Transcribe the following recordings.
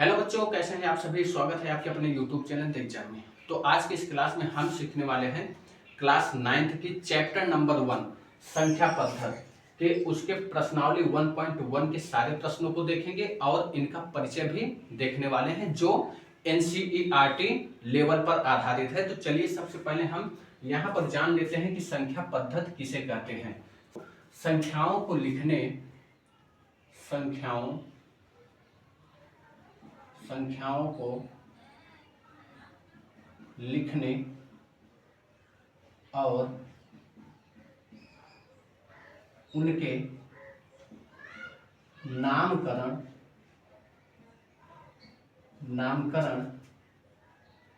Hello बच्चों, कैसे हैं आप सभी। स्वागत है आपके अपने यूट्यूब चैनल एग्जाम में। तो आज की इस क्लास में हम सीखने वाले हैं क्लास 9th की चैप्टर नंबर 1 संख्या पद्धति के उसके प्रश्नावली 1.1 के सारे प्रश्नों को देखेंगे और इनका परिचय भी देखने वाले हैं जो एनसीईआरटी लेवल पर आधारित है। तो चलिए सबसे पहले हम यहाँ पर जान लेते हैं कि संख्या पद्धति किसे कहते हैं। संख्याओं को लिखने संख्याओं को लिखने और उनके नामकरण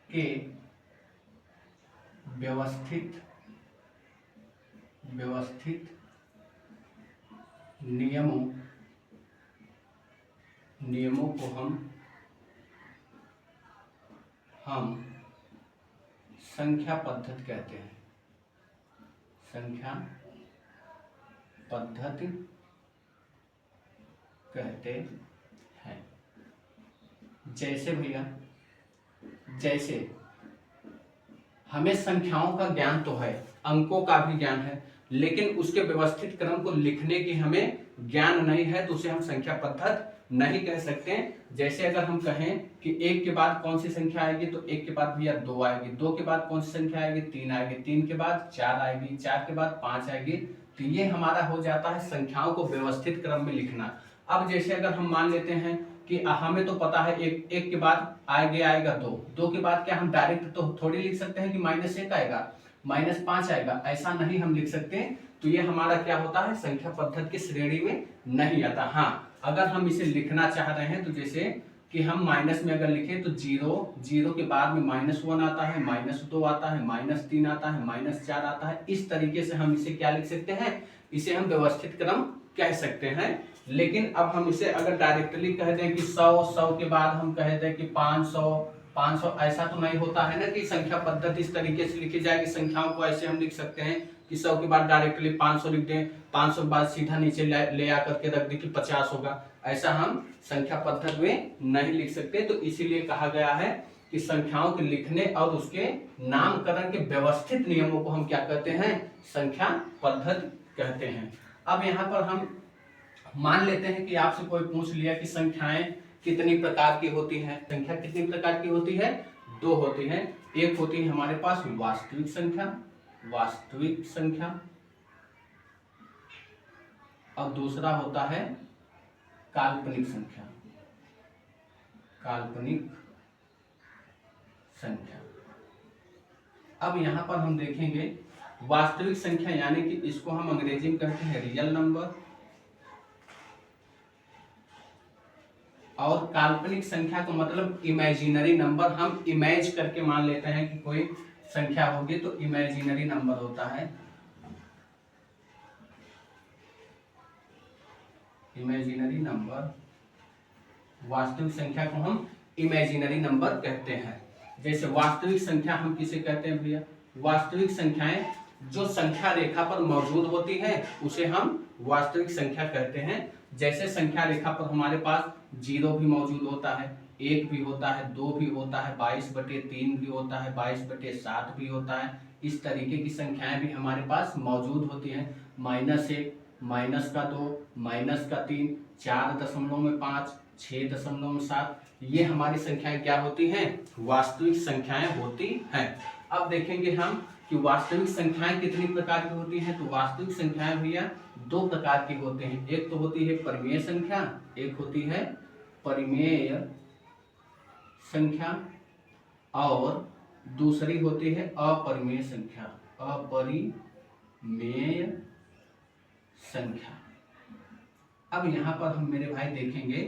के व्यवस्थित नियमों को हम संख्या पद्धति कहते हैं। संख्या पद्धति कहते हैं। जैसे हमें संख्याओं का ज्ञान तो है, अंकों का भी ज्ञान है, लेकिन उसके व्यवस्थित क्रम को लिखने की हमें ज्ञान नहीं है, तो उसे हम संख्या पद्धति नहीं कह सकते। जैसे अगर हम कहें कि एक के बाद कौन सी संख्या आएगी, तो एक के बाद भैया 2 आएगी, 2 के बाद कौन सी संख्या आएगी, 3 आएगी, 3 के बाद 4 आएगी, 4 के बाद 5 आएगी। तो ये हमारा हो जाता है संख्याओं को व्यवस्थित क्रम में लिखना। अब जैसे अगर हम मान लेते हैं कि हमें तो पता है एक के बाद आएगा 2, 2 के बाद क्या हम डायरेक्ट तो थोड़ी लिख सकते हैं कि -1 आएगा, -5 आएगा, ऐसा नहीं हम लिख सकते। तो ये हमारा क्या होता है, संख्या पद्धति की श्रेणी में नहीं आता। हाँ, अगर हम इसे लिखना चाह रहे हैं तो जैसे कि हम माइनस में अगर लिखें तो 0 के बाद में -1 आता है, -2 आता है, -3 आता है, -4 आता है। इस तरीके से हम इसे क्या लिख सकते हैं, इसे हम व्यवस्थित क्रम कह सकते हैं। लेकिन अब हम इसे अगर डायरेक्टली कह दें कि 100 के बाद हम कह दें कि 500, ऐसा तो नहीं होता है ना कि संख्या पद्धति इस तरीके से लिखी जाएगी। संख्याओं को ऐसे हम लिख सकते हैं कि 100 के बाद डायरेक्टली 500 लिख दें, 500 के बाद सीधा नीचे ले आकर के रख दें कि 50 होगा। ऐसा हम संख्या पद्धति में नहीं लिख सकते। तो इसीलिए कहा गया है कि संख्याओं के लिखने और उसके नामकरण के व्यवस्थित नियमों को हम क्या कहते हैं, संख्या पद्धति कहते हैं। अब यहाँ पर हम मान लेते हैं कि आपसे कोई पूछ लिया कि संख्याएं कितनी प्रकार की होती हैं। संख्या कितनी प्रकार की होती है, 2 होती है। एक होती है हमारे पास वास्तविक संख्या और दूसरा होता है काल्पनिक संख्या। अब यहां पर हम देखेंगे वास्तविक संख्या यानी कि इसको हम अंग्रेजी में कहते हैं रियल नंबर, और काल्पनिक संख्या का मतलब इमेजिनरी नंबर। हम इमेज करके मान लेते हैं कि कोई संख्या होगी तो इमेजिनरी नंबर होता है। इमेजिनरी नंबर, वास्तविक संख्या को हम इमेजिनरी नंबर कहते हैं। जैसे वास्तविक संख्या हम किसे कहते हैं भैया, वास्तविक संख्याएं जो संख्या रेखा पर मौजूद होती है उसे हम वास्तविक संख्या कहते हैं। जैसे संख्या रेखा पर हमारे पास 0 भी मौजूद होता है, 1 भी होता है, 2 भी होता है, 22/3 भी होता है, 22/7 भी होता है। इस तरीके की संख्याएं भी हमारे पास मौजूद होती हैं। -1, -2, -3, 4.5, 6.7, ये हमारी संख्याएं क्या होती हैं, वास्तविक संख्याएं होती हैं। अब देखेंगे हम कि वास्तविक संख्याएं कितनी प्रकार की होती हैं। तो वास्तविक संख्याएं भैया 2 प्रकार की होती हैं। एक तो होती है परिमेय संख्या, एक होती है परिमेय संख्या, और दूसरी होती है अपरिमेय संख्या। अब यहाँ पर हम मेरे भाई देखेंगे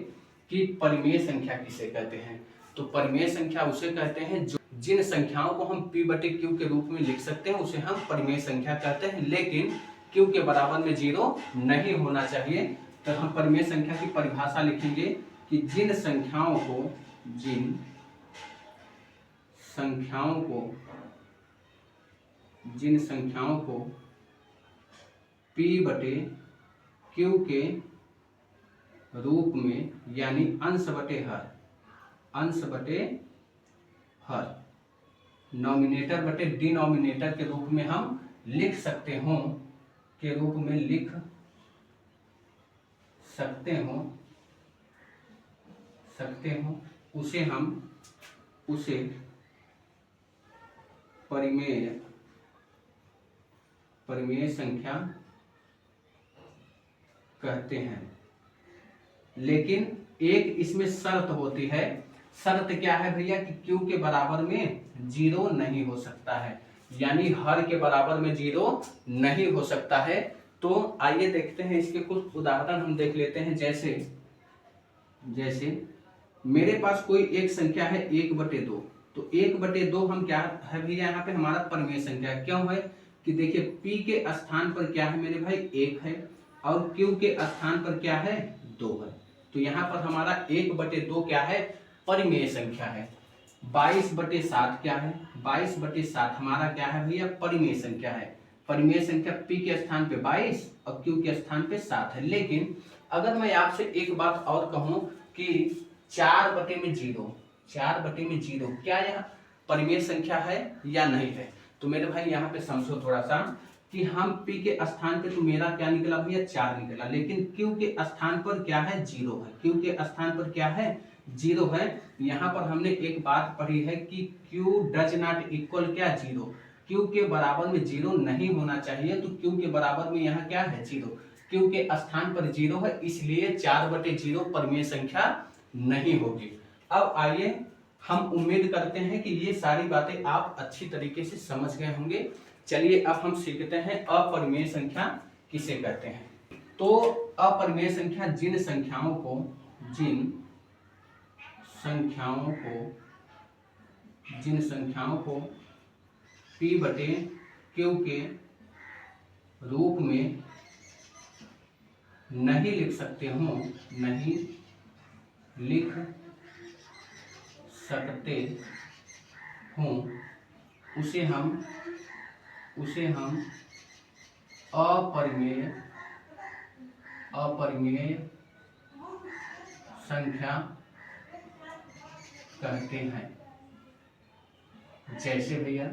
कि परिमेय संख्या किसे कहते हैं। तो परिमेय संख्या उसे कहते हैं जो जिन संख्याओं को हम p/q के रूप में लिख सकते हैं उसे हम परिमेय संख्या कहते हैं, लेकिन q के बराबर में 0 नहीं होना चाहिए। तो हम परिमेय संख्या की परिभाषा लिखेंगे कि जिन संख्याओं को p/q के रूप में यानी अंश बटे हर अंश बटे हर, नॉमिनेटर बटे डिनोमिनेटर के रूप में हम लिख सकते हो, के रूप में लिख सकते हो, उसे परिमेय संख्या कहते हैं। लेकिन एक इसमें शर्त होती है। शर्त क्या है भैया कि क्यू के बराबर में 0 नहीं हो सकता है, यानी हर के बराबर में 0 नहीं हो सकता है। तो आइए देखते हैं इसके कुछ उदाहरण हम देख लेते हैं। जैसे मेरे पास कोई एक संख्या है 1/2, तो 1/2 हम क्या है भैया यहाँ पे हमारा परिमेय संख्या है। क्यों है कि देखिए p के स्थान पर क्या है मेरे भाई 1 है और q के स्थान पर क्या है 2 है, तो यहाँ पर हमारा 1/2 क्या है परिमेय संख्या है। 22/7 क्या है, 22/7 हमारा क्या है भैया परिमेय संख्या है। परिमेय संख्या p के स्थान पे 22 और q के स्थान पे 7 है। लेकिन अगर मैं आपसे एक बात और कहूं कि 4/0 क्या यह परिमेय संख्या है या नहीं है, तो मेरे भाई यहाँ पे समझो थोड़ा सा कि हम p के स्थान पे, तो मेरा क्या निकला भैया 4 निकला, लेकिन q के स्थान पर क्या है 0 है, q के स्थान पर क्या है 0 है। यहाँ पर हमने एक बात पढ़ी है कि q डज नॉट इक्वल क्या 0, q के बराबर में 0 नहीं होना चाहिए, तो q के बराबर में यहाँ क्या है 0, q के स्थान पर 0 है, इसलिए 4/0 परिमेय संख्या नहीं होगी। अब आइए हम उम्मीद करते हैं कि ये सारी बातें आप अच्छी तरीके से समझ गए होंगे। चलिए अब हम सीखते हैं अपरिमेय संख्या किसे कहते हैं। तो अपरिमेय संख्या जिन संख्याओं को p/q के रूप में नहीं लिख सकते हो, उसे हम अपरिमेय संख्या कहते हैं। जैसे भैया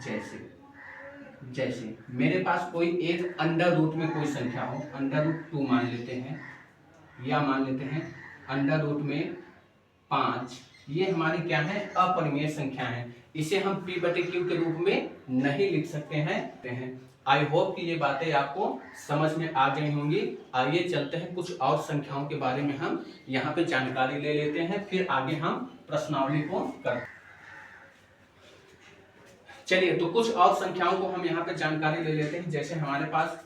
जैसे मेरे पास कोई एक अंडर रूट में कोई संख्या हो, √2 मान लेते हैं, या मान लेते हैं अंडर रूट में 5, ये हमारी क्या है अपरिमेय संख्या है। इसे हम p/q के रूप में नहीं लिख सकते हैं। आई होप कि ये बातें आपको समझ में आ गई होंगी। आइए चलते हैं कुछ और संख्याओं के बारे में हम यहाँ पे जानकारी ले लेते हैं, फिर आगे हम प्रश्नावली को करते हैं। चलिए तो कुछ और संख्याओं को हम यहाँ पे जानकारी ले लेते हैं। जैसे हमारे पास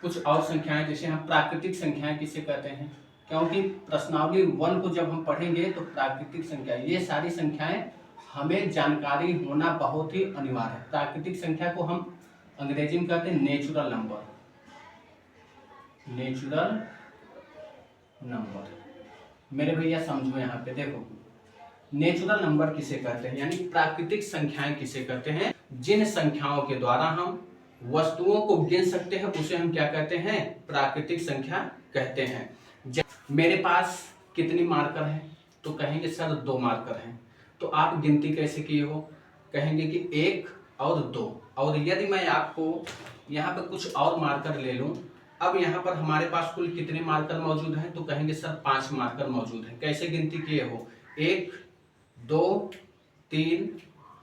कुछ और संख्याएं, जैसे हम प्राकृतिक संख्याएं किसे कहते हैं, क्योंकि प्रश्नावली 1 को जब हम पढ़ेंगे तो प्राकृतिक संख्या, ये सारी संख्याएं हमें जानकारी होना बहुत ही अनिवार्य है। प्राकृतिक संख्या को हम अंग्रेजी में कहते हैं नेचुरल नंबर। मेरे भैया समझो यहाँ पे देखो, नेचुरल नंबर किसे कहते हैं, यानी प्राकृतिक संख्याएं किसे कहते हैं। जिन संख्याओं के द्वारा हम वस्तुओं को गिन सकते हैं उसे हम क्या कहते हैं प्राकृतिक संख्या कहते हैं। मेरे पास कितनी मार्कर है, तो कहेंगे सर 2 मार्कर हैं। तो आप गिनती कैसे किए हो, कहेंगे कि 1 और 2। और यदि मैं आपको यहाँ पर कुछ और मार्कर ले लूँ, अब यहाँ पर हमारे पास कुल कितने मार्कर मौजूद हैं, तो कहेंगे सर 5 मार्कर मौजूद हैं। कैसे गिनती किए हो, 1 2 3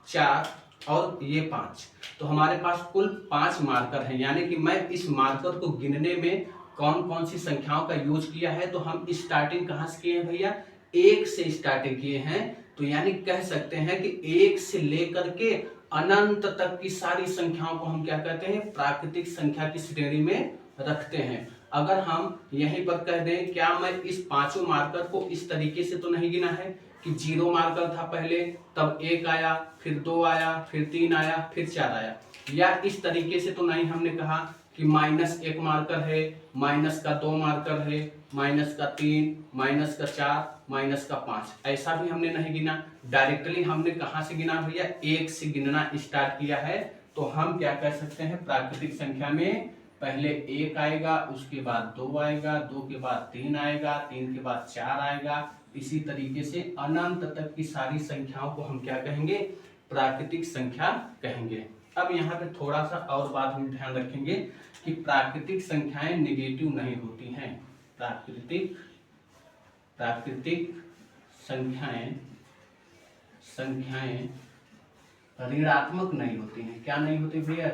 4 और ये 5, तो हमारे पास कुल 5 मार्कर हैं। यानी कि मैं इस मार्कर को गिनने में कौन कौन सी संख्याओं का यूज किया है, तो हम स्टार्टिंग कहाँ से किए हैं भैया, 1 से स्टार्टिंग किए हैं। तो यानी कह सकते हैं कि 1 से लेकर के अनंत तक की सारी संख्याओं को हम क्या कहते हैं प्राकृतिक संख्या की श्रेणी में रखते हैं। अगर हम यहीं पर कह दें क्या मैं इस 5 मार्कर को इस तरीके से तो नहीं गिना है कि 0 मार्कर था पहले, तब 1 आया, फिर 2 आया, फिर 3 आया, फिर 4 आया, या इस तरीके से तो नहीं हमने कहा कि -1 मार्कर है, -2 मार्कर है, -3, -4, -5, ऐसा भी हमने नहीं गिना। डायरेक्टली हमने कहाँ से गिना भैया, 1 से गिनना स्टार्ट किया है। तो हम क्या कह सकते हैं प्राकृतिक संख्या में पहले 1 आएगा, उसके बाद 2 आएगा, 2 के बाद 3 आएगा, 3 के बाद 4 आएगा। इसी तरीके से अनंत तक की सारी संख्याओं को हम क्या कहेंगे? प्राकृतिक संख्या कहेंगे। अब यहाँ पे थोड़ा सा और बात हम ध्यान रखेंगे कि प्राकृतिक संख्याएं नेगेटिव नहीं होती हैं। प्राकृतिक संख्याएं ऋणात्मक नहीं होती हैं। क्या नहीं होती भैया?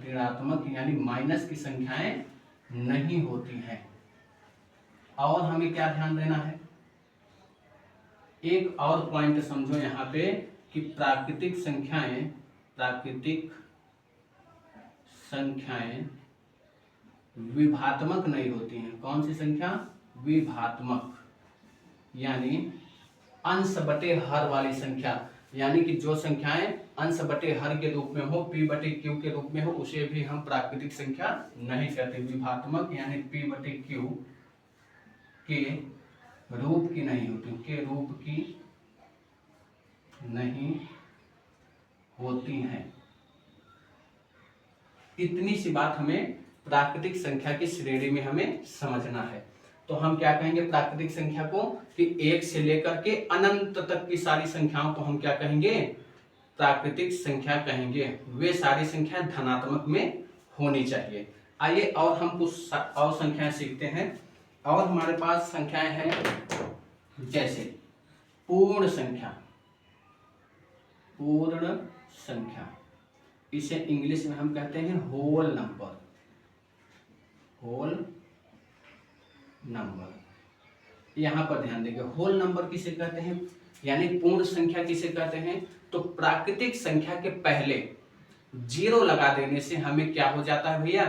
ऋणात्मक यानी माइनस की संख्याएं नहीं होती हैं। और हमें क्या ध्यान देना है? एक और पॉइंट समझो यहाँ पे कि प्राकृतिक संख्याएं विभात्मक नहीं होती हैं। कौन सी संख्या? विभात्मक, यानी अंश बटे हर वाली संख्या। यानी कि जो संख्याएं अंश बटे हर के रूप में हो, p बटे q के रूप में हो, उसे भी हम प्राकृतिक संख्या नहीं कहते। विभात्मक यानी p बटे q के रूप की नहीं होती, के रूप की नहीं होती हैं। इतनी सी बात हमें प्राकृतिक संख्या की श्रेणी में हमें समझना है। तो हम क्या कहेंगे प्राकृतिक संख्या को? कि 1 से लेकर के अनंत तक की सारी संख्याओं को हम क्या कहेंगे? प्राकृतिक संख्या कहेंगे। वे सारी संख्या धनात्मक में होनी चाहिए। आइए और हम कुछ और संख्याएं सीखते हैं। और हमारे पास संख्याएं हैं जैसे पूर्ण संख्या, इसे इंग्लिश में हम कहते हैं होल नंबर। यहाँ पर ध्यान देंगे, होल नंबर किसे कहते हैं, यानी पूर्ण संख्या किसे कहते हैं? तो प्राकृतिक संख्या के पहले 0 लगा देने से हमें क्या हो जाता है भैया?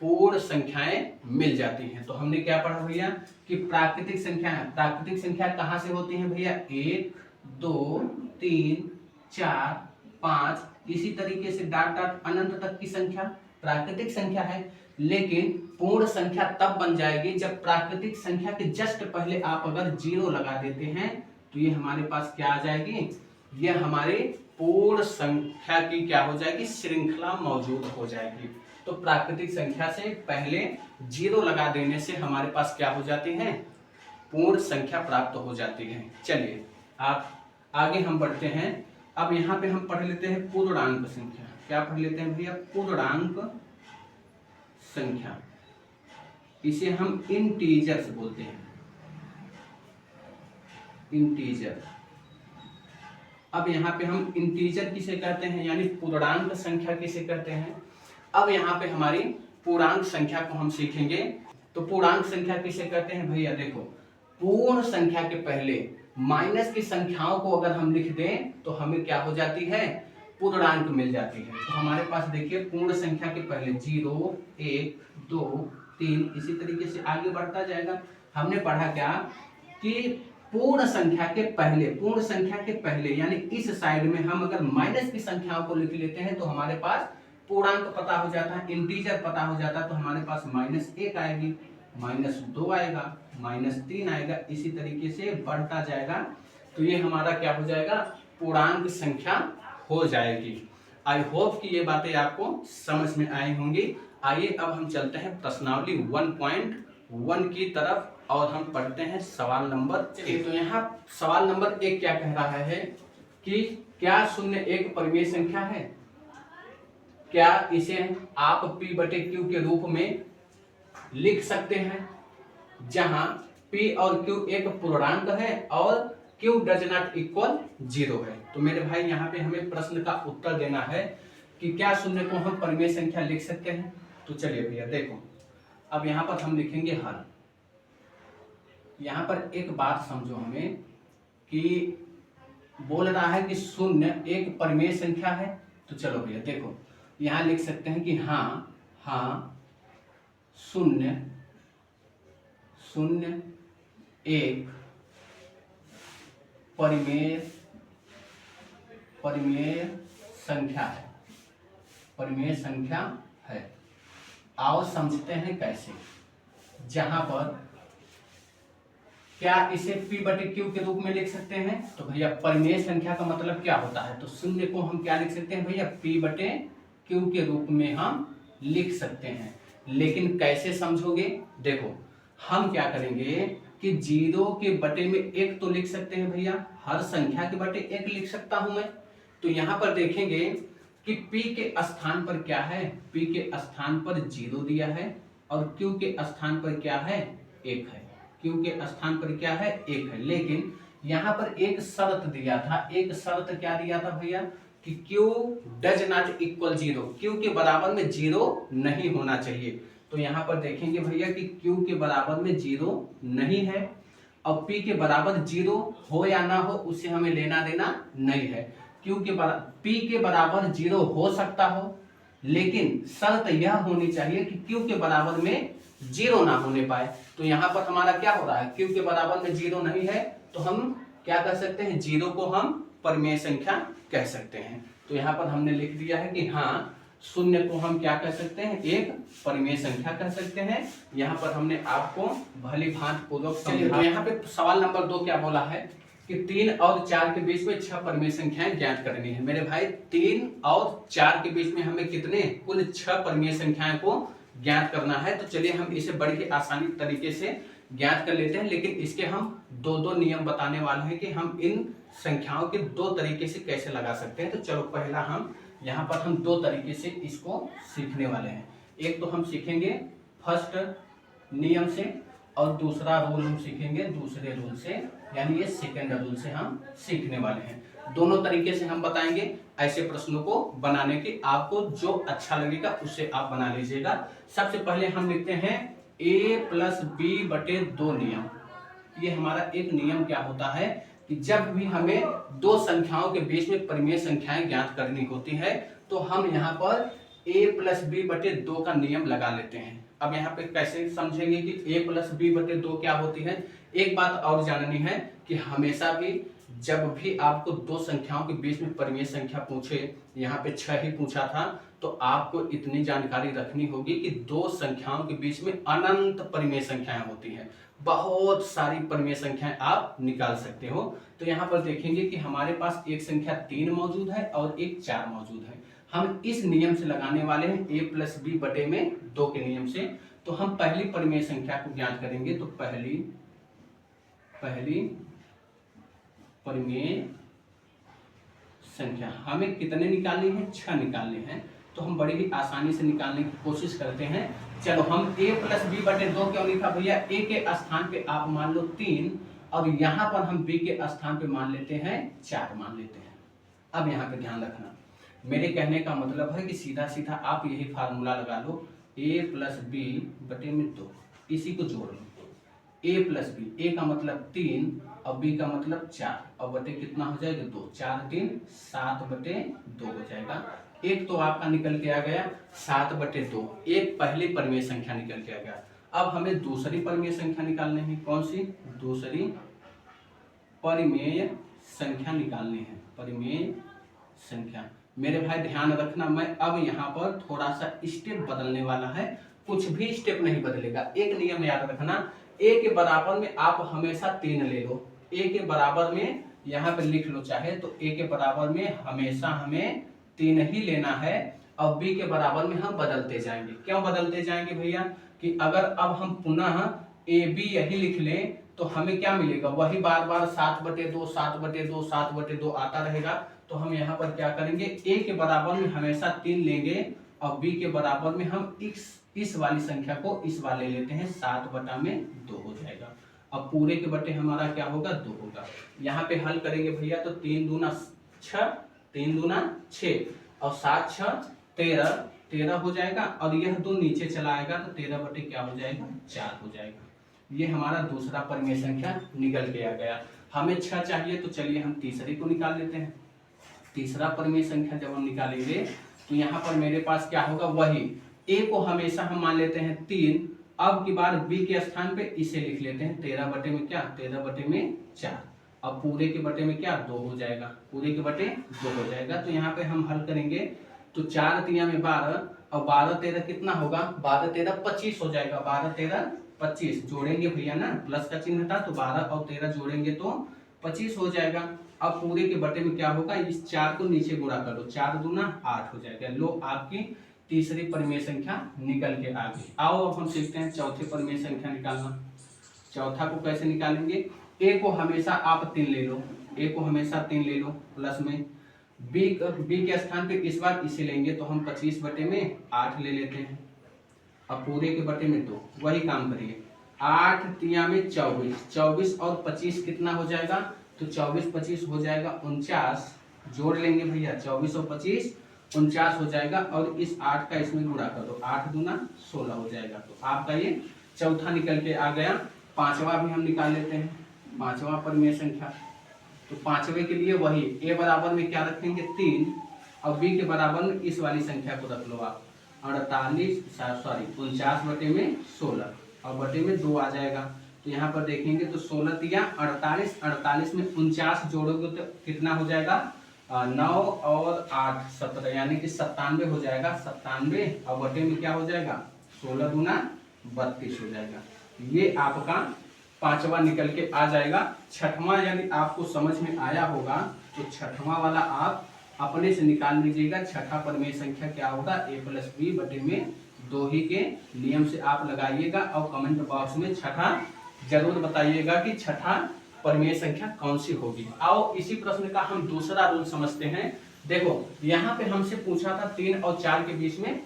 पूर्ण संख्याएं मिल जाती हैं। तो हमने क्या पढ़ा भैया कि प्राकृतिक संख्या कहाँ से होती हैं भैया? 1 2 3 4 5, इसी तरीके से डाट अनंत तक की संख्या प्राकृतिक संख्या है। लेकिन पूर्ण संख्या तब बन जाएगी जब प्राकृतिक संख्या के जस्ट पहले आप अगर 0 लगा देते हैं तो ये हमारे पास क्या आ जाएगी? ये हमारे पूर्ण संख्या की क्या हो जाएगी? श्रृंखला मौजूद हो जाएगी। तो प्राकृतिक संख्या से पहले 0 लगा देने से हमारे पास क्या हो जाती है? पूर्ण संख्या प्राप्त हो जाती है। चलिए आप आगे हम बढ़ते हैं। अब यहाँ पे हम पढ़ लेते हैं पूर्णांक संख्या। क्या पढ़ लेते हैं भैया? पूर्णांक संख्या। इसे हम इंटीजर्स बोलते हैं, इंटीजर। अब यहाँ पे हम इंटीजर किसे कहते हैं, यानी पूर्णांक संख्या किसे कहते हैं? अब यहाँ पे हमारी पूर्णांक संख्या को हम सीखेंगे। तो पूर्णांक संख्या किसे कहते हैं भैया? देखो, पूर्ण संख्या के पहले माइनस की संख्याओं को अगर हम लिख दें तो हमें क्या हो जाती है? पूर्णांक मिल जाती है। तो हमारे पास देखिए पूर्ण संख्या के पहले 0 1 2 3 इसी तरीके से आगे बढ़ता जाएगा। हमने पढ़ा क्या कि पूर्ण संख्या के पहले यानी इस साइड में हम अगर माइनस की संख्याओं को लिख लेते हैं तो हमारे पास पूर्णांक पता हो जाता है, इंटीजर पता हो जाता है। तो हमारे पास -1 आएगी, -2 आएगा, -3 आएगा, इसी तरीके से बढ़ता जाएगा। तो ये हमारा क्या हो जाएगा? पूर्णांक संख्या हो जाएगी। आई होप कि ये बातें आपको समझ में आई होंगी। आइए अब हम चलते हैं प्रश्नावली 1.1 की तरफ और हम पढ़ते हैं सवाल नंबर 1। तो यहाँ सवाल नंबर 1 क्या कह रहा है कि क्या 0 एक परिमेय संख्या है? क्या इसे आप p बटे q के रूप में लिख सकते हैं, जहां p और q एक पूर्णांक है और q डज नॉट इक्वल 0 है। तो मेरे भाई यहाँ पे हमें प्रश्न का उत्तर देना है कि क्या 0 को हम परिमेय संख्या लिख सकते हैं। तो चलिए भैया देखो, अब यहाँ पर हम लिखेंगे हल। यहाँ पर एक बात समझो हमें कि बोल रहा है कि 0 एक परिमेय संख्या है। तो चलो भैया देखो, यहाँ लिख सकते हैं कि हाँ 0 एक परिमेय संख्या है। आओ समझते हैं कैसे। जहां पर क्या इसे p बटे q के रूप में लिख सकते हैं? तो भैया परिमेय संख्या का मतलब क्या होता है? तो 0 को हम क्या लिख सकते हैं भैया? p बटे क्यू के रूप में हम लिख सकते हैं। लेकिन कैसे समझोगे? देखो हम क्या करेंगे कि 0 के बटे में 1 तो लिख सकते हैं भैया, हर संख्या के बटे 1 लिख सकता हूं मैं। तो यहां पर देखेंगे कि P के स्थान पर क्या है, P के स्थान पर 0 दिया है और Q के स्थान पर क्या है, 1 है। Q के स्थान पर क्या है, 1 है। लेकिन यहां पर एक शर्त दिया था, एक शर्त क्या दिया था भैया कि Q does not equal 0, Q के बराबर में 0 नहीं होना चाहिए। तो यहां पर देखेंगे भैया कि Q के बराबर में 0 नहीं है और P के बराबर 0 हो या ना हो उससे हमें लेना देना नहीं है। P के बराबर 0 हो सकता हो, लेकिन शर्त यह होनी चाहिए कि Q के बराबर में 0 ना होने पाए। तो यहाँ पर हमारा क्या हो रहा है, Q के बराबर में 0 नहीं है तो हम क्या कर सकते हैं, 0 को हम परिमेय संख्या कह सकते हैं। तो यहाँ पर हमने लिख दिया है कि हाँ, शून्य को हम क्या कह सकते हैं, एक परिमेय संख्या कह सकते हैं। यहाँ पर हमने आपको भली भांति पूर्वक समझा। तो यहाँ पे सवाल नंबर 2 क्या बोला है कि 3 और 4 के बीच में 6 परिमेय संख्याएं ज्ञात करनी है। मेरे भाई 3 और 4 के बीच में हमें कितने, कुल 6 परिमेय संख्याएं को ज्ञात करना है। तो चलिए हम इसे बड़ी ही आसानी तरीके से ज्ञात कर लेते हैं, लेकिन इसके हम दो नियम बताने वाले हैं कि हम इन संख्याओं के 2 तरीके से कैसे लगा सकते हैं। तो चलो पहला हम यहाँ पर हम 2 तरीके से इसको सीखने वाले हैं। एक तो हम सीखेंगे फर्स्ट नियम से और दूसरा रूल हम सीखेंगे दूसरे रूल से, यानी ये सेकेंड रूल से हम सीखने वाले हैं। दोनों तरीके से हम बताएंगे ऐसे प्रश्नों को बनाने की, आपको जो अच्छा लगेगा उससे आप बना लीजिएगा। सबसे पहले हम लिखते हैं a+b/2 नियम। ये हमारा एक नियम क्या होता है कि जब भी हमें 2 संख्याओं के बीच में परिमेय संख्याएं ज्ञात करनी होती है तो हम यहाँ पर a+b/2 का नियम लगा लेते हैं। अब यहाँ पे कैसे समझेंगे कि a+b/2 क्या होती है। एक बात और जाननी है कि हमेशा भी जब भी आपको 2 संख्याओं के बीच में परिमेय संख्या पूछे, यहाँ पे 6 ही पूछा था, तो आपको इतनी जानकारी रखनी होगी कि 2 संख्याओं के बीच में अनंत परिमेय संख्याएं होती हैं। बहुत सारी परिमेय संख्याएं आप निकाल सकते हो। तो यहाँ पर देखेंगे कि हमारे पास एक संख्या 3 मौजूद है और एक 4 मौजूद है। हम इस नियम से लगाने वाले हैं a+b/2 के नियम से। तो हम पहली परिमेय संख्या को ज्ञात करेंगे। तो पहली परिमेय संख्या हमें कितने निकालनी है, 6 निकालने हैं। तो हम बड़ी ही आसानी से निकालने की कोशिश करते हैं। चलो हम a+b/2 क्यों लिखा भैया, a के स्थान पे आप मान लो 3 और यहाँ पर हम b के स्थान पे मान लेते हैं 4 मान लेते हैं। अब यहाँ पे ध्यान रखना, मेरे कहने का मतलब है कि सीधा सीधा आप यही फार्मूला लगा लो, a+b/2, इसी को जोड़ लो। a+b, a का मतलब 3 और b का मतलब 4 और बटे कितना हो जाएगा, 2, 4 3 7/2 हो जाएगा। एक तो आपका निकल के आ गया 7/2, एक पहली परिमेय संख्या निकल के आ गया। अब हमें दूसरी परिमेय संख्या निकालनी है। कौन सी? दूसरी परिमेय संख्या निकालनी है। परिमेय संख्या मेरे भाई ध्यान रखना, मैं अब यहाँ पर थोड़ा सा स्टेप बदलने वाला है, कुछ भी स्टेप नहीं बदलेगा। एक नियम याद रखना, a के बराबर में आप हमेशा 3 ले लो। a के बराबर में यहाँ पे लिख लो चाहे तो, a के बराबर में हमेशा हमें 3 ही लेना है और b के बराबर में हम बदलते जाएंगे। क्यों बदलते जाएंगे भैया, कि अगर अब हम पुनः ab यही लिख लें तो हमें क्या मिलेगा, वही बार बार 7/2 7/2 7/2 आता रहेगा। तो हम यहाँ पर क्या करेंगे, a के बराबर में हमेशा 3 लेंगे और b के बराबर में हम इस वाली संख्या को इस वाले लेते हैं, 7/2 हो जाएगा। अब पूरे के बटे हमारा क्या होगा, 2 होगा। यहाँ पे हल करेंगे भैया तो 3 दूना 6, 3 दूना 6 और 7 6 13 हो जाएगा और यह 2 नीचे चला आएगा तो 13 बटे क्या हो जाएगा, 4 हो जाएगा। ये हमारा दूसरा परिमेय संख्या निकल के आ गया। हमें 6 चाहिए तो चलिए हम तीसरी को निकाल लेते हैं। तीसरा परिमेय संख्या जब हम निकालेंगे तो यहाँ पर मेरे पास क्या होगा, वही a को हमेशा हम मान लेते हैं 3, अब की बार b के स्थान पे इसे लिख लेते हैं 13/4। अब पूरे के बटे में क्या, 2 हो जाएगा, पूरे के बटे 2 हो जाएगा। तो यहाँ पे हम हल करेंगे तो 4 3 में 12 और 12 13 कितना होगा, 12 13 25 हो जाएगा। 12 13 25 जोड़ेंगे भैया ना, प्लस का चिन्ह था तो 12 और 13 जोड़ेंगे तो 25 हो जाएगा। अब पूरे के बटे में क्या होगा, इस 4 को नीचे गुणा कर लो, 4 दूना 8 हो जाएगा। लो आपकी तीसरी परिमेय संख्या निकल के आ गई। आओ अब हम सीखते हैं चौथे परिमेय संख्या निकालना। चौथा को कैसे निकालेंगे, ए को हमेशा आप 3 ले लो, ए को हमेशा 3 ले लो, प्लस में बी के स्थान पे इस बार इसे लेंगे तो हम 25 बटे में 8 ले लेते हैं। अब पूरे के बटे में 2, वही काम करिए, 8 तिया में 24, 24 और 25 कितना हो जाएगा, तो 24 25 हो जाएगा 49, जोड़ लेंगे भैया 24 और 25 49 हो जाएगा, और इस 8 का इसमें गुणा कर दो, 8 दूना 16 हो जाएगा। तो आपका ये चौथा निकल के आ गया। पांचवा भी हम निकाल लेते हैं, पांचवा परिमेय संख्या। तो पांचवे के लिए वही ए बराबर में क्या रखेंगे 3, और बी के बराबर में इस वाली संख्या को रख लो आप 49 बटे में 16, और बटे में 2 आ जाएगा। तो यहाँ पर देखेंगे तो 16 तिया 48, 48 में 49 जोड़ोगे तो कितना हो जाएगा 9 और 8 17, यानी कि 97 हो जाएगा, 97, और बटे में क्या हो जाएगा 16 दूना 32 हो जाएगा। ये आपका पांचवा निकल के आ जाएगा। छठवां यदि आपको समझ में आया होगा तो छठवां वाला आप अपने से निकाल लीजिएगा। छठा परिमेय संख्या क्या होगा, a प्लस बी बटे में 2 ही के नियम से आप लगाइएगा, और कमेंट बॉक्स में छठा जरूर बताइएगा कि छठा परिमेय संख्या कौन सी होगी। आओ इसी प्रश्न का हम दूसरा रूल समझते हैं। देखो यहाँ पे हमसे पूछा था 3 और 4 के बीच में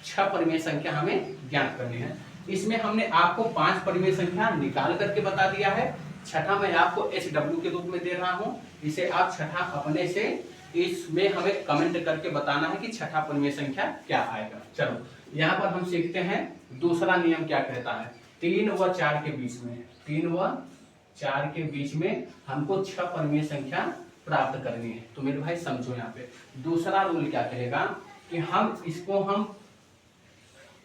6 परिमेय संख्या हमें ज्ञात करनी है। इसमें हमने आपको 5 परिमेय संख्या निकाल करके बता दिया है। छठा मैं आपको HW के रूप में दे रहा हूँ, इसे आप छठा अपने से इसमें हमें कमेंट करके बताना है कि छठा परिमेय संख्या क्या आएगा। चलो यहाँ पर हम सीखते हैं दूसरा नियम क्या कहता है। 3 व 4 के बीच में, 3 व 4 के बीच में हमको 6 परिमेय संख्या प्राप्त करनी है। तो मेरे भाई समझो यहाँ पे दूसरा रूल क्या कहेगा कि हम इसको हम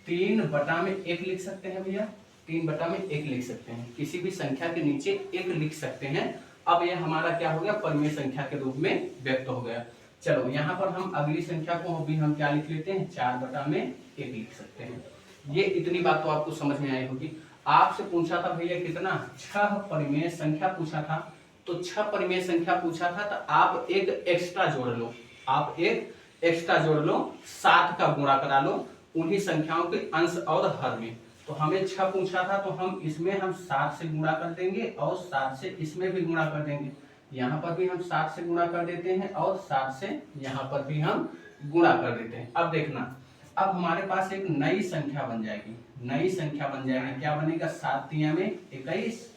3/1 लिख सकते हैं भैया, 3/1 लिख सकते हैं, किसी भी संख्या के नीचे 1 लिख सकते हैं। अब यह हमारा क्या हो गया, परिमेय संख्या के रूप में व्यक्त हो गया। चलो यहाँ पर हम अगली संख्या को भी हम क्या लिख लेते हैं, 4/1 लिख सकते हैं। ये इतनी बात तो आपको समझ में आई होगी। आपसे पूछा था भैया कितना, 6 परिमेय संख्या पूछा था, तो 6 परिमेय संख्या पूछा था तो आप एक एक्स्ट्रा जोड़ लो, आप एक एक्स्ट्रा जोड़ लो, 7 का गुणा करा लो उन्हीं संख्याओं के अंश और हर में। तो हमें 6 पूछा था तो हम इसमें हम 7 से गुणा कर देंगे और 7 से इसमें भी गुणा कर देंगे। यहाँ पर भी हम 7 से गुणा कर देते हैं और 7 से यहाँ पर भी हम गुणा कर देते हैं। अब देखना, अब हमारे पास एक नई संख्या बन जाएगी, नई संख्या बन जाएगी। क्या बनेगा, 7 तिया में 21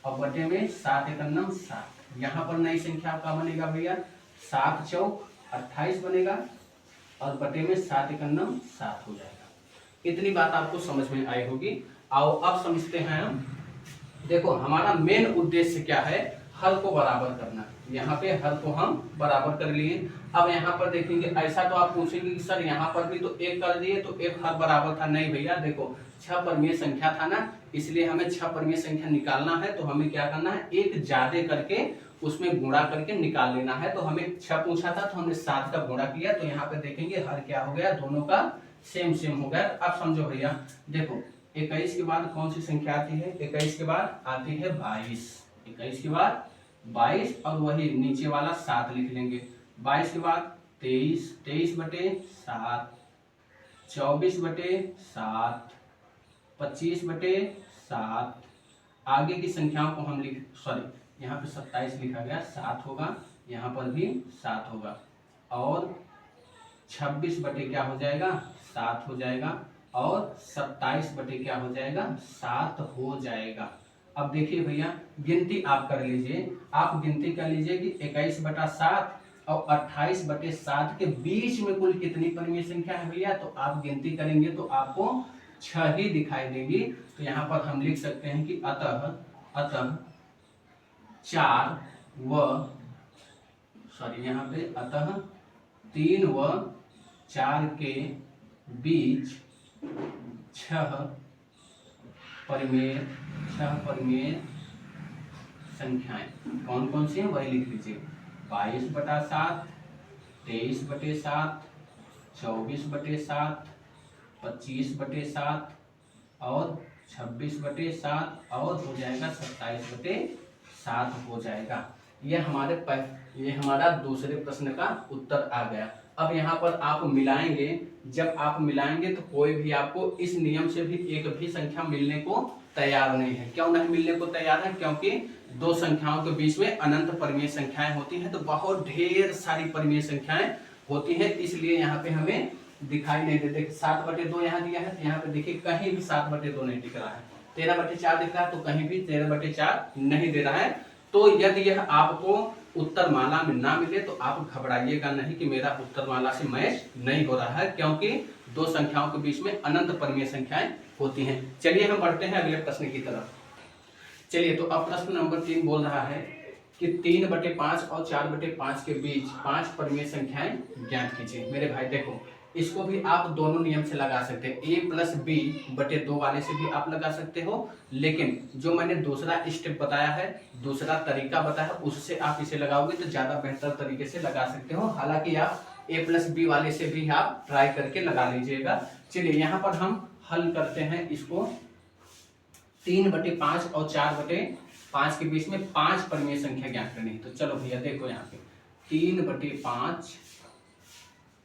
और बटे में 7 एकन्नम 7। यहाँ पर नई संख्या का बनेगा भैया 7 चौक 28 बनेगा और बटे में 7 एकन्नम 7 हो जाएगा। इतनी बात आपको समझ में आई होगी। आओ अब समझते हैं हम। देखो हमारा मेन उद्देश्य क्या है, हर को बराबर करना। यहाँ पे हर को हम बराबर कर लिए। अब यहाँ पर देखेंगे, ऐसा तो आप पूछेंगे कि सर यहाँ पर भी तो 1 कर दिए तो 1 हर बराबर था। नहीं भैया, देखो 6 परिमेय संख्या था ना, इसलिए हमें 6 परिमेय संख्या निकालना है। तो हमें क्या करना है, एक ज्यादा करके उसमें गुणा करके निकाल लेना है। तो हमें 6 पूछा था तो हमने 7 का गुणा किया, तो यहाँ पे देखेंगे हर क्या हो गया, दोनों का सेम सेम हो गया। अब समझो भैया, देखो 21 के बाद कौन सी संख्या आती है, 21 के बाद आती है 22, 21 के बाद 22 और वही नीचे वाला 7 लिख लेंगे। 22 के बाद 23, 23 बटे 7, 24 बटे 7, 25 बटे 7। आगे की संख्याओं को हम यहाँ पे 27 लिखा गया, 7 होगा, यहाँ पर भी 7 होगा, और 26 बटे क्या हो जाएगा, 7 हो जाएगा, और 27 बटे क्या हो जाएगा, 7 हो जाएगा। अब देखिए भैया, गिनती आप कर लीजिए, आप गिनती कर लीजिए कि 21/7 और 28/7 के बीच में कुल कितनी परिमेय संख्या है भैया। तो आप गिनती करेंगे तो आपको 6 ही दिखाई देगी। तो यहाँ पर हम लिख सकते हैं कि अतः 3 व 4 के बीच 6 परिमेय संख्याएं कौन कौन सी हैं वही लिख लीजिए। 22/7, 23/7, 24/7, 25/7 और 26/7 और हो जाएगा 27/7 हो जाएगा। ये हमारा दूसरे प्रश्न का उत्तर आ गया। अब यहाँ पर आप मिलाएंगे, जब आप मिलाएंगे तो कोई भी आपको इस नियम से भी एक भी संख्या मिलने को तैयार नहीं है। क्यों नहीं मिलने को तैयार है? क्योंकि दो संख्याओं के बीच में अनंत परिमेय संख्याएं होती हैं, तो बहुत ढेर सारी परिमेय संख्याएं होती हैं, इसलिए यहाँ पे हमें दिखाई नहीं देते। 7/2 यहाँ दिया है, यहाँ पे देखिए कहीं भी 7/2 नहीं दिख रहा है। 13/4 दिख रहा है, तो कहीं भी 13/4 नहीं दे रहा है। तो यदि यह आपको उत्तर माला में ना मिले तो आप घबराइएगा नहीं कि मेरा उत्तर माला से मैच नहीं हो रहा है, क्योंकि दो संख्याओं के बीच में अनंत परिमेय संख्याएं होती हैं। चलिए हम बढ़ते हैं अगले प्रश्न की तरफ। चलिए, तो अब प्रश्न नंबर 3 बोल रहा है कि 3/5 और 4/5 के बीच 5 परिमेय संख्याएं ज्ञात कीजिए। मेरे भाई देखो, इसको भी आप दोनों नियम से लगा सकते हैं। a+b/2 वाले से भी आप लगा सकते हो, लेकिन जो मैंने दूसरा स्टेप बताया है, दूसरा तरीका बताया है, उससे आप इसे लगाओगे तो ज्यादा बेहतर तरीके से लगा सकते हो। हालांकि आप a+b वाले से भी आप ट्राई करके लगा लीजिएगा। चलिए, यहाँ पर हम हल करते हैं इसको। 3/5 और 4/5 के बीच में 5 परिमेय संख्या ज्ञात करनी है। तो चलो भैया देखो, यहाँ पे 3/5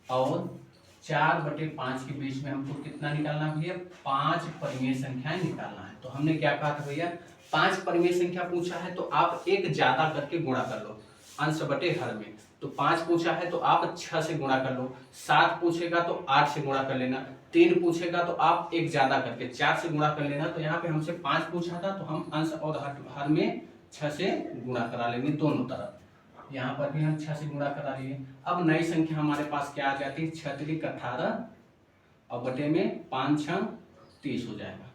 और 4/5 के बीच में हमको कितना निकालना भैया? 5 परिमेय संख्याएं निकालना है। तो हमने क्या कहा था भैया? 5 परिमेय संख्या पूछा है तो आप एक ज्यादा करके गुणा कर लो अंश बटे हर में। तो 5 पूछा है तो आप 6 से गुणा कर लो, 7 पूछेगा तो 8 से गुणा कर लेना, 3 पूछेगा तो आप एक ज्यादा करके 4 से गुणा कर लेना। तो यहाँ पे हमसे 5 पूछा था तो हम अंश और हर में 6 से गुणा करा लेंगे दोनों तरफ। यहाँ पर भी हम 6 से गुणा करा लिए। अब नई संख्या हमारे पास क्या आ जाती है? 6 × 18 और बटे में 5 × 30 हो जाएगा।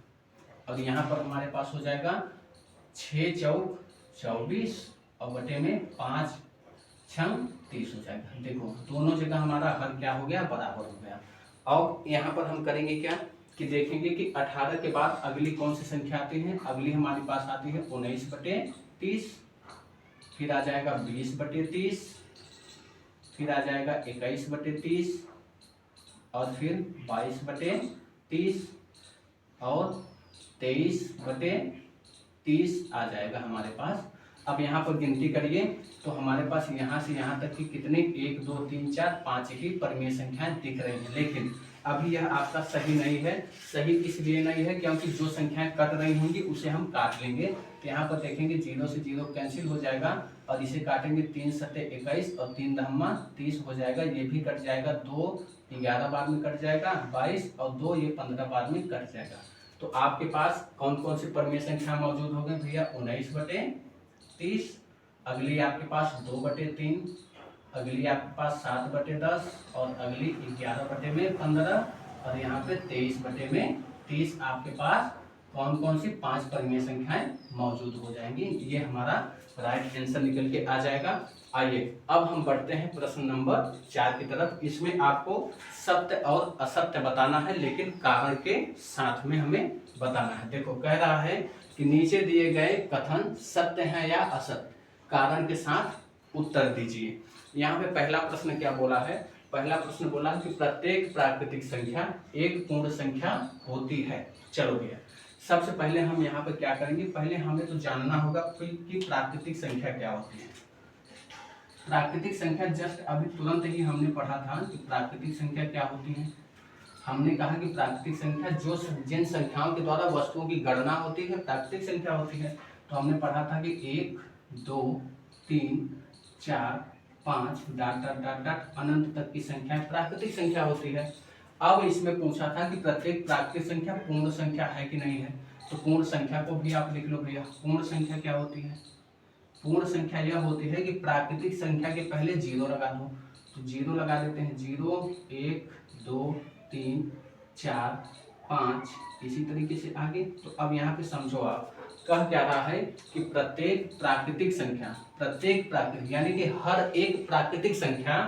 अब यहाँ पर हमारे पास हो जाएगा 6 × 4 = 24 और बटे में 5 × 30 हो जाएगा। देखो, दोनों जगह हमारा हर क्या हो गया? बराबर हो गया। और यहाँ पर हम करेंगे क्या कि देखेंगे कि 18 के बाद अगली कौन सी संख्या आती है? अगली हमारे पास आती है 19/30, फिर आ जाएगा 20/30, फिर आ जाएगा 21/30 और फिर 22/30 और 23/30 आ जाएगा हमारे पास। अब यहाँ पर गिनती करिए तो हमारे पास यहाँ से यहाँ तक की कितने 1 2 3 4 5 ही परिमेय संख्याएं दिख रही हैं, लेकिन अभी यह आपका सही नहीं है। सही इसलिए नहीं है क्योंकि जो संख्याएं कट रही होंगी उसे हम काट लेंगे। तो यहाँ पर देखेंगे 0 से 0 कैंसिल हो जाएगा और इसे काटेंगे 3 × 7 = 21 और 3 × 30 हो जाएगा। ये भी कट जाएगा, 2 11 बार में कट जाएगा 22 और 2 ये 15 बार में कट जाएगा। तो आपके पास कौन कौन सी परिमेय संख्या मौजूद हो गए भैया? 19/30, अगली आपके पास 2/3, अगली आपके पास 7/10 और अगली 11/15 और यहाँ पे 23/30 आपके पास कौन कौन सी 5 परिमेय संख्याएं मौजूद हो जाएंगी। ये हमारा राइट आंसर निकल के आ जाएगा। आइए अब हम बढ़ते हैं प्रश्न नंबर 4 की तरफ। इसमें आपको सत्य और असत्य बताना है, लेकिन कारण के साथ में हमें बताना है। देखो, कह रहा है कि नीचे दिए गए कथन सत्य है या असत्य, कारण के साथ उत्तर दीजिए। यहाँ पे पहला प्रश्न क्या बोला है? पहला प्रश्न बोला है कि प्रत्येक प्राकृतिक संख्या एक पूर्ण संख्या होती है। चलो भैया, सबसे पहले हम यहाँ पे क्या करेंगे? पहले हमें तो जानना होगा कि प्राकृतिक संख्या क्या होती है। प्राकृतिक संख्या जस्ट अभी तुरंत ही हमने पढ़ा था कि प्राकृतिक संख्या क्या होती है। हमने कहा कि प्राकृतिक संख्या जो जिन संख्याओं के द्वारा वस्तुओं की गणना होती है प्राकृतिक संख्या होती है। तो हमने पढ़ा था कि 1 2 3 4 5 ... अनंत तक की संख्या प्राकृतिक संख्या होती है। अब इसमें पूछा था कि प्रत्येक प्राकृतिक संख्या पूर्ण संख्या है कि नहीं है। तो पूर्ण संख्या को भी आप लिख लो भैया। पूर्ण संख्या क्या होती है? पूर्ण संख्या यह होती है कि प्राकृतिक संख्या के पहले 0 लगा दो। तो 0 लगा देते हैं, 0 1 2 3 4 5, इसी तरीके से आगे। तो अब यहाँ पे समझो, आप कह क्या रहा है कि प्रत्येक प्राकृतिक संख्या, प्रत्येक प्राकृतिक यानी कि हर एक प्राकृतिक संख्या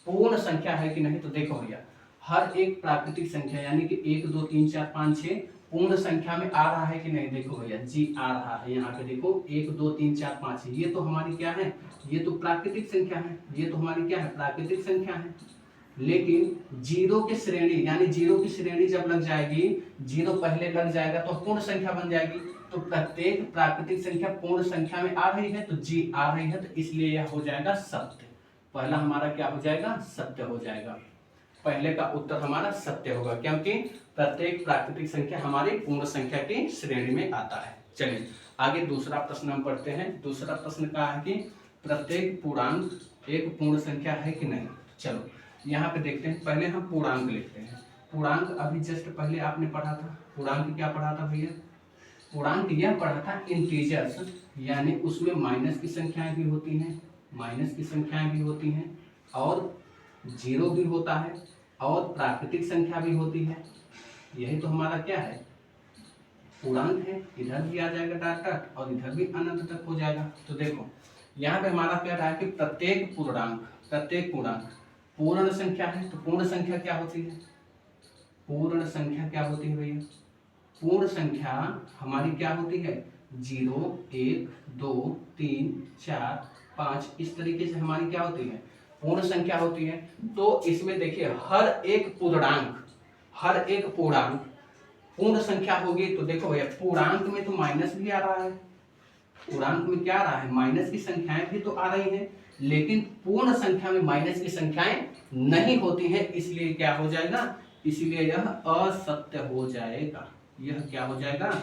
पूर्ण संख्या है कि नहीं। तो देखो भैया, हर एक प्राकृतिक संख्या यानी कि 1 2 3 4 5 6 पूर्ण संख्या में आ रहा है कि नहीं। देखो भैया जी आ रहा है। यहाँ पे देखो 1 2 3 4 5 ये तो हमारी क्या है? ये तो प्राकृतिक संख्या है। ये तो हमारी क्या है? प्राकृतिक संख्या है। लेकिन 0 की श्रेणी यानी 0 की श्रेणी जब लग जाएगी, 0 पहले लग जाएगा तो पूर्ण संख्या बन जाएगी। तो प्रत्येक प्राकृतिक संख्या पूर्ण संख्या में आ रही है, तो जी आ रही है, तो इसलिए यह हो जाएगा सत्य। पहला हमारा क्या हो जाएगा, सत्य हो जाएगा। पहले का उत्तर हमारा सत्य होगा, क्योंकि प्रत्येक प्राकृतिक संख्या हमारी पूर्ण संख्या की श्रेणी में आता है। चलिए आगे दूसरा प्रश्न हम पढ़ते हैं। दूसरा प्रश्न का है कि प्रत्येक पूर्णांक एक पूर्ण संख्या है कि नहीं। चलो यहाँ पे देखते हैं, पहले हम पूर्णांक लिखते हैं। पूर्णांक अभी जस्ट पहले आपने पढ़ा था, पूर्णांक क्या पढ़ा था भैया, पूर्णांक यह पढ़ा था इंटीजर्स, यानी उसमें माइनस की संख्याएं भी होती हैं, माइनस की संख्याएं भी होती हैं, और जीरो भी होता है, और प्राकृतिक संख्या भी होती है। यही तो हमारा क्या है, पूर्णांक है। इधर भी आ जाएगा डॉट डॉट और इधर भी अनंत तक हो जाएगा। तो देखो यहाँ पे हमारा क्या रहा है कि प्रत्येक पूर्णांक पूर्ण संख्या है। तो पूर्ण संख्या क्या होती है, पूर्ण संख्या क्या होती है भैया, पूर्ण संख्या हमारी क्या होती है, 0 1 2 3 4 5 इस तरीके से हमारी क्या होती है, पूर्ण संख्या होती है। तो इसमें देखिए हर एक पूर्णांक पूर्ण संख्या होगी। तो देखो भैया पूर्णांक में तो माइनस भी आ रहा है, पूर्णांक में क्या आ रहा है, माइनस की संख्याएं भी तो आ रही हैं, लेकिन पूर्ण संख्या में माइनस की संख्याएं नहीं होती हैं, इसलिए क्या हो जाएगा, इसलिए यह असत्य हो जाएगा। यह क्या हो जाएगा,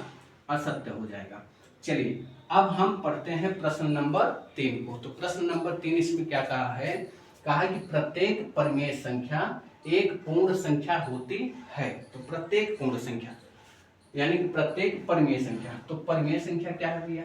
असत्य हो जाएगा। चलिए अब हम पढ़ते हैं प्रश्न नंबर 3 को। तो प्रश्न नंबर 3 इसमें क्या कहा है कि प्रत्येक परिमेय संख्या एक पूर्ण संख्या होती है। तो प्रत्येक पूर्ण संख्या यानी कि प्रत्येक परिमेय संख्या, तो परिमेय संख्या क्या है भैया,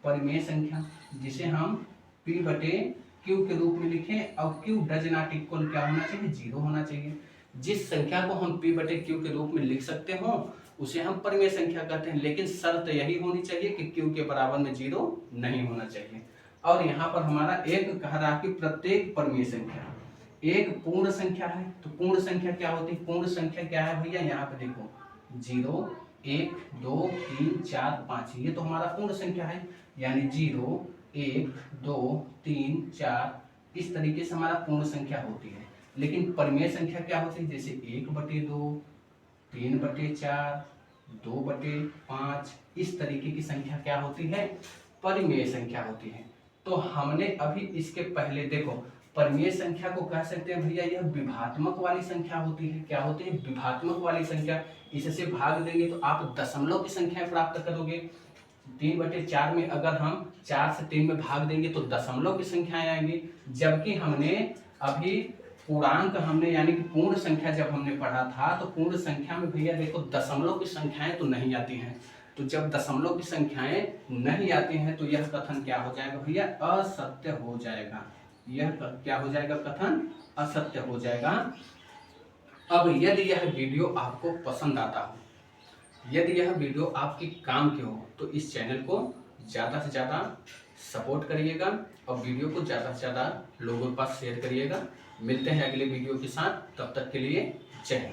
परिमेय संख्या जिसे हम P/Q के रूप में लिखें, और Q डज नॉट इक्वल क्या होना चाहिए, 0 होना चाहिए। जिस संख्या को हम P/Q के रूप में लिख सकते हो उसे हम परिमेय संख्या कहते हैं, लेकिन शर्त यही होनी चाहिए कि Q के बराबर में 0 नहीं होना चाहिए। और यहाँ पर हमारा एक कह रहा कि प्रत्येक परिमेय संख्या एक पूर्ण संख्या है। तो पूर्ण संख्या क्या होती है, पूर्ण संख्या क्या है भैया, यहाँ पे देखो 0 1 2 3 4 5 ये तो हमारा पूर्ण संख्या है, यानी 0 1 2 3 4 इस तरीके से हमारा पूर्ण संख्या होती है। लेकिन परिमेय संख्या क्या होती है, जैसे 1/2 3/4 2/5 इस तरीके की संख्या क्या होती है, परिमेय संख्या होती है। तो हमने अभी इसके पहले देखो परिमेय संख्या को कह सकते हैं भैया यह विभात्मक वाली संख्या होती है। क्या होती है, विभात्मक वाली संख्या। इससे भाग देंगे तो आप दशमलव की संख्या प्राप्त करोगे। 3/4 में अगर हम 4 से 3 में भाग देंगे तो दशमलव की संख्याएं आएंगी। जबकि हमने अभी पूर्णांक यानी कि पूर्ण संख्या जब हमने पढ़ा था तो पूर्ण संख्या में भैया देखो दशमलव की संख्याएं तो नहीं आती हैं। तो जब दशमलव की संख्याएं नहीं आती हैं तो यह कथन क्या हो जाएगा भैया, असत्य हो जाएगा। यह क्या हो जाएगा, कथन असत्य हो जाएगा। अब यदि यह वीडियो आपको पसंद आता हो, यदि यह वीडियो आपके काम की हो, तो इस चैनल को ज़्यादा से ज़्यादा सपोर्ट करिएगा और वीडियो को ज़्यादा से ज़्यादा लोगों के पास शेयर करिएगा। मिलते हैं अगले वीडियो के साथ, तब तक के लिए जय हिंद।